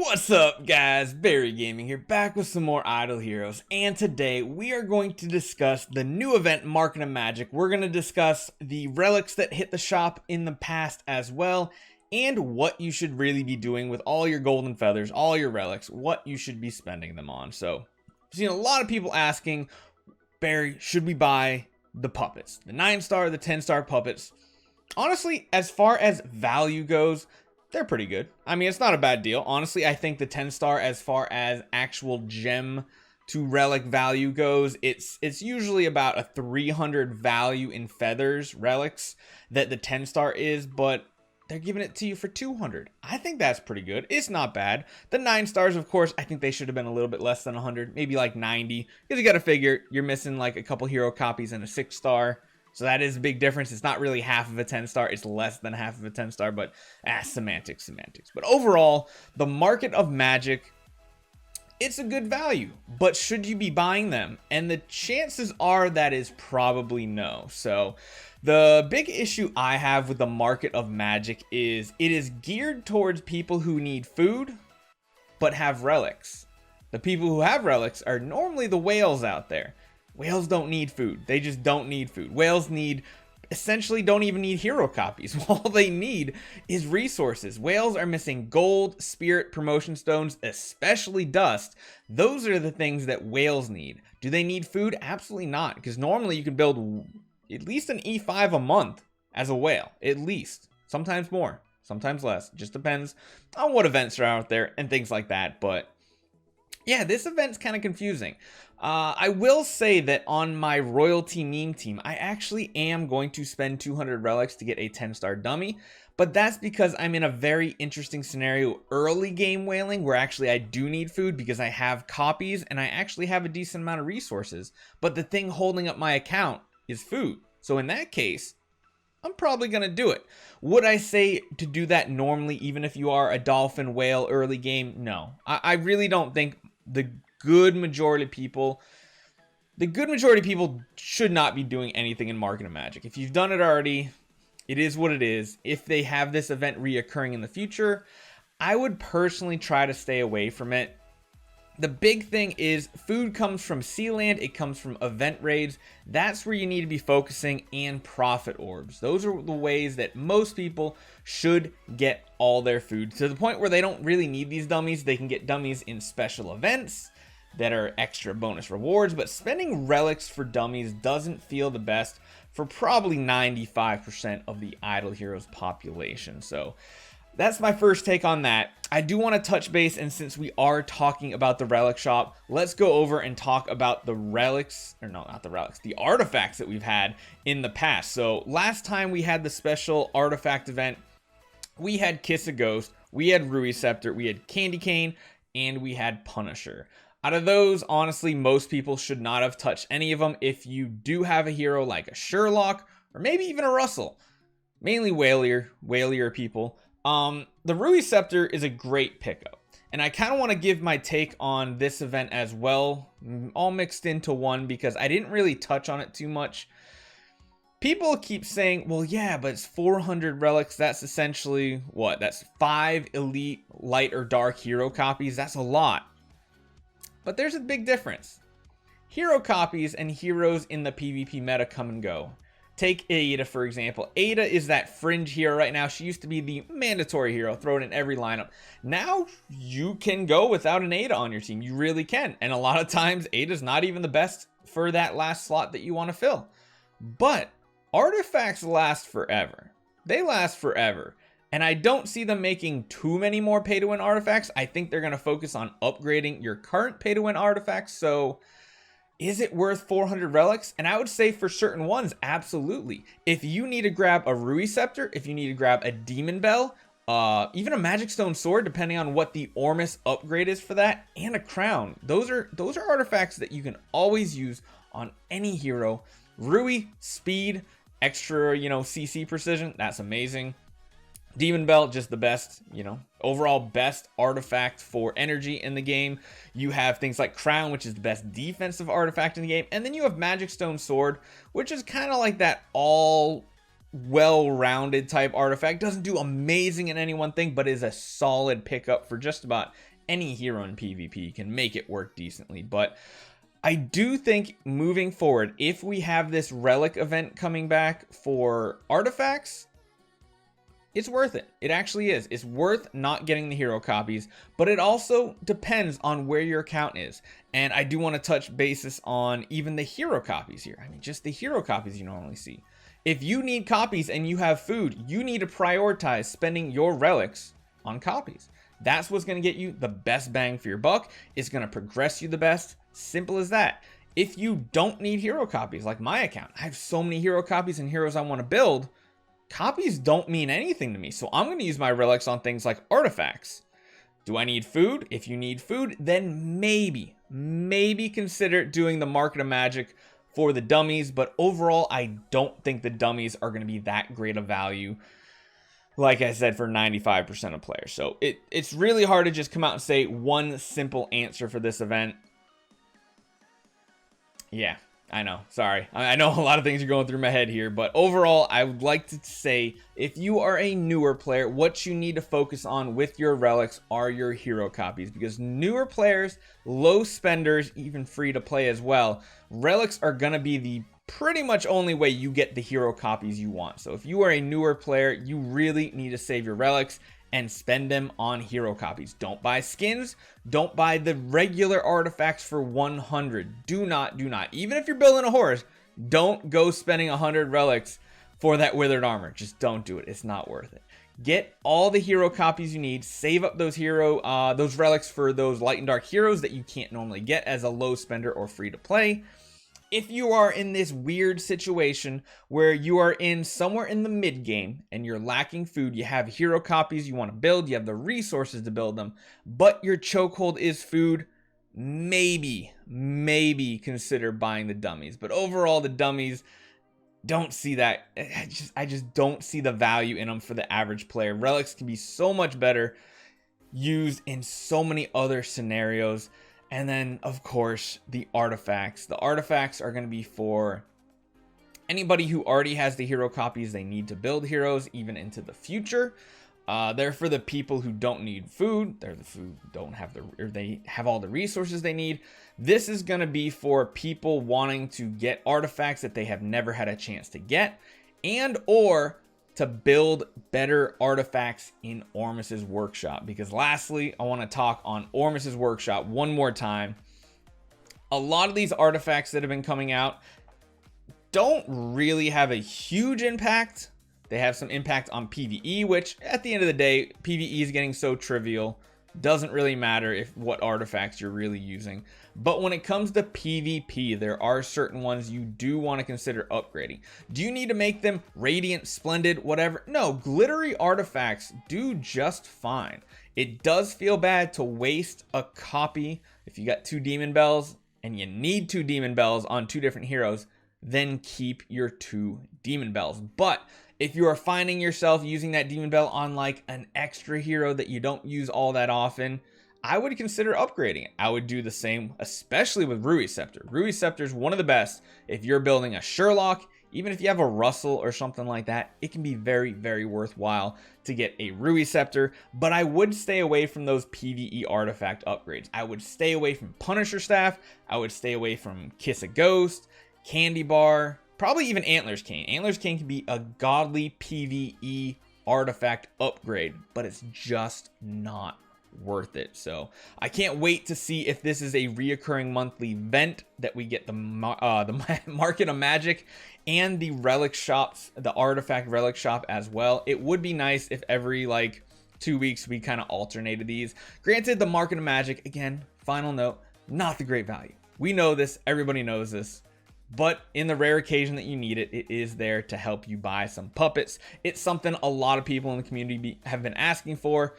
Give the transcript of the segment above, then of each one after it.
What's up, guys? Barry Gaming here, back with some more Idle Heroes, and today we are going to discuss the new event, Market of Magic. We're going to discuss the relics that hit the shop in the past as well, and what you should really be doing with all your golden feathers, all your relics, what you should be spending them on. So, I've seen a lot of people asking, Barry, should we buy the puppets? The 9-star, the 10-star puppets. Honestly, as far as value goes, they're pretty good. I mean, it's not a bad deal. Honestly, I think the 10-star, as far as actual gem to relic value goes, it's usually about a 300 value in feathers relics that the 10-star is, but they're giving it to you for 200. I think that's pretty good. It's not bad. The 9-stars, of course, I think they should have been a little bit less than 100, maybe like 90, because you got to figure you're missing like a couple hero copies and a 6-star. So that is a big difference. It's not really half of a 10-star. It's less than half of a 10-star, but semantics. But overall, the Market of Magic, it's a good value, but should you be buying them? And the chances are that is probably no. So the big issue I have with the Market of Magic is it is geared towards people who need food, but have relics. The people who have relics are normally the whales out there. Whales don't need food. They just don't need food. Whales essentially don't even need hero copies. All they need is resources. Whales are missing gold, spirit, promotion stones, especially dust. Those are the things that whales need. Do they need food? Absolutely not, because normally you can build at least an E5 a month as a whale. At least. Sometimes more, sometimes less. Just depends on what events are out there and things like that. But yeah, this event's kind of confusing. I will say that on my royalty meme team, I actually am going to spend 200 relics to get a 10-star dummy, but that's because I'm in a very interesting scenario early game whaling where actually I do need food because I have copies and I actually have a decent amount of resources, but the thing holding up my account is food. So in that case, I'm probably going to do it. Would I say to do that normally, even if you are a dolphin whale early game? No, I really don't think the good majority of people should not be doing anything in Market of Magic. If you've done it already, it is what it is. If they have this event reoccurring in the future, I would personally try to stay away from it. The big thing is food comes from Sealand, it comes from event raids. That's where you need to be focusing, and profit orbs. Those are the ways that most people should get all their food, to the point where they don't really need these dummies. They can get dummies in special events that are extra bonus rewards, but spending relics for dummies doesn't feel the best for probably 95% of the Idle Heroes population. So that's my first take on that. I do want to touch base, and since we are talking about the Relic Shop, let's go over and talk about the relics, or no, not the relics, the artifacts that we've had in the past. So last time we had the special artifact event, we had Kiss a Ghost, we had Rui Scepter, we had Candy Cane, and we had Punisher. Out of those, honestly, most people should not have touched any of them. If you do have a hero like a Sherlock, or maybe even a Russell, mainly whalier people, the Rui Scepter is a great pickup. And I kind of want to give my take on this event as well, all mixed into one, because I didn't really touch on it too much. People keep saying, well, yeah, but it's 400 relics. That's essentially what? That's 5 elite light or dark hero copies. That's a lot. But there's a big difference. Hero copies and heroes in the PvP meta come and go. Take Ada, for example. Ada is that fringe hero right now. She used to be the mandatory hero, throw it in every lineup. Now you can go without an Ada on your team. You really can. And a lot of times, Ada's not even the best for that last slot that you want to fill. But artifacts last forever. They last forever. And I don't see them making too many more pay-to-win artifacts. I think they're going to focus on upgrading your current pay-to-win artifacts. So is it worth 400 relics? And I would say for certain ones, absolutely. If you need to grab a Rui Scepter, if you need to grab a Demon Bell, even a Magic Stone Sword, depending on what the Ormus upgrade is for that, and a Crown. Those are artifacts that you can always use on any hero. Rui, speed, extra, CC precision, that's amazing. Demon Belt, just the best, overall best artifact for energy in the game. You have things like Crown, which is the best defensive artifact in the game. And then you have Magic Stone Sword, which is kind of like that all well-rounded type artifact. Doesn't do amazing in any one thing, but is a solid pickup for just about any hero in PvP can make it work decently. But I do think moving forward, if we have this relic event coming back for artifacts, it's worth it. It actually is. It's worth not getting the hero copies, but it also depends on where your account is. And I do want to touch basis on even the hero copies here. I mean, just the hero copies you normally see. If you need copies and you have food, you need to prioritize spending your relics on copies. That's what's going to get you the best bang for your buck. It's going to progress you the best. Simple as that. If you don't need hero copies, like my account, I have so many hero copies and heroes I want to build. Copies don't mean anything to me, so I'm going to use my relics on things like artifacts. Do I need food? If you need food, then maybe consider doing the Market of Magic for the dummies, but overall, I don't think the dummies are going to be that great of value, like I said, for 95% of players. So it's really hard to just come out and say one simple answer for this event. Yeah. I know, sorry. I know a lot of things are going through my head here, but overall, I would like to say if you are a newer player, what you need to focus on with your relics are your hero copies, because newer players, low spenders, even free to play as well, relics are going to be the pretty much only way you get the hero copies you want. So if you are a newer player, you really need to save your relics and spend them on hero copies. Don't buy skins. Don't buy the regular artifacts for 100. Do not. Even if you're building a horse, don't go spending 100 relics for that withered armor. Just don't do it. It's not worth it. Get all the hero copies you need. Save up those those relics for those light and dark heroes that you can't normally get as a low spender or free to play. If you are in this weird situation where you are in somewhere in the mid game and you're lacking food, you have hero copies you want to build, you have the resources to build them, but your chokehold is food, maybe consider buying the dummies. But overall, the dummies, don't see that. I just don't see the value in them for the average player. Relics can be so much better used in so many other scenarios. And then, of course, the artifacts. The artifacts are going to be for anybody who already has the hero copies they need to build heroes, even into the future. They're for the people who don't need food. They're the food don't have or they have all the resources they need. This is going to be for people wanting to get artifacts that they have never had a chance to get, and or to build better artifacts in Ormus's workshop. Because lastly, I want to talk on Ormus's workshop one more time. A lot of these artifacts that have been coming out don't really have a huge impact. They have some impact on PvE, which at the end of the day, PvE is getting so trivial. Doesn't really matter what artifacts you're really using. But when it comes to PvP, there are certain ones you do want to consider upgrading. Do you need to make them radiant, splendid, whatever? No, glittery artifacts do just fine. It does feel bad to waste a copy. If you got 2 demon bells and you need 2 demon bells on 2 different heroes, then keep your 2 demon bells. But if you are finding yourself using that demon bell on like an extra hero that you don't use all that often, I would consider upgrading it. I would do the same, especially with Rui Scepter. Rui Scepter is one of the best. If you're building a Sherlock, even if you have a Russell or something like that, it can be very worthwhile to get a Rui Scepter. But I would stay away from those PvE artifact upgrades. I would stay away from Punisher Staff. I would stay away from Kiss a Ghost, Candy Bar, probably even Antlers Cane. Antlers Cane can be a godly PvE artifact upgrade, but it's just not worth it. So I can't wait to see if this is a reoccurring monthly event that we get the Market of Magic and the Relic Shops, the Artifact Relic Shop as well. It would be nice if every like 2 weeks we kind of alternated these. Granted, the Market of Magic, again, final note, not the great value. We know this, everybody knows this. But in the rare occasion that you need it, it is there to help you buy some puppets. It's something a lot of people in the community have been asking for.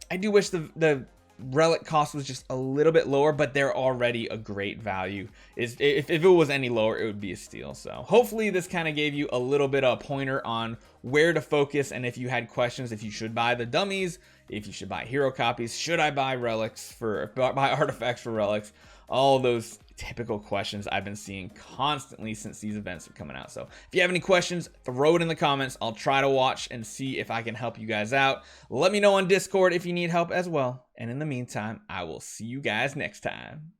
I do wish the relic cost was just a little bit lower, but they're already a great value. If it was any lower, it would be a steal. So hopefully this kind of gave you a little bit of a pointer on where to focus, and if you had questions, if you should buy the dummies, if you should buy hero copies, should I buy relics buy artifacts for relics, all those typical questions I've been seeing constantly since these events are coming out. So if you have any questions, throw it in the comments. I'll try to watch and see if I can help you guys out. Let me know on Discord if you need help as well. And in the meantime, I will see you guys next time.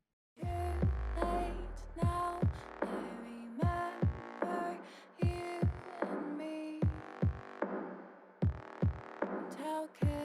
How can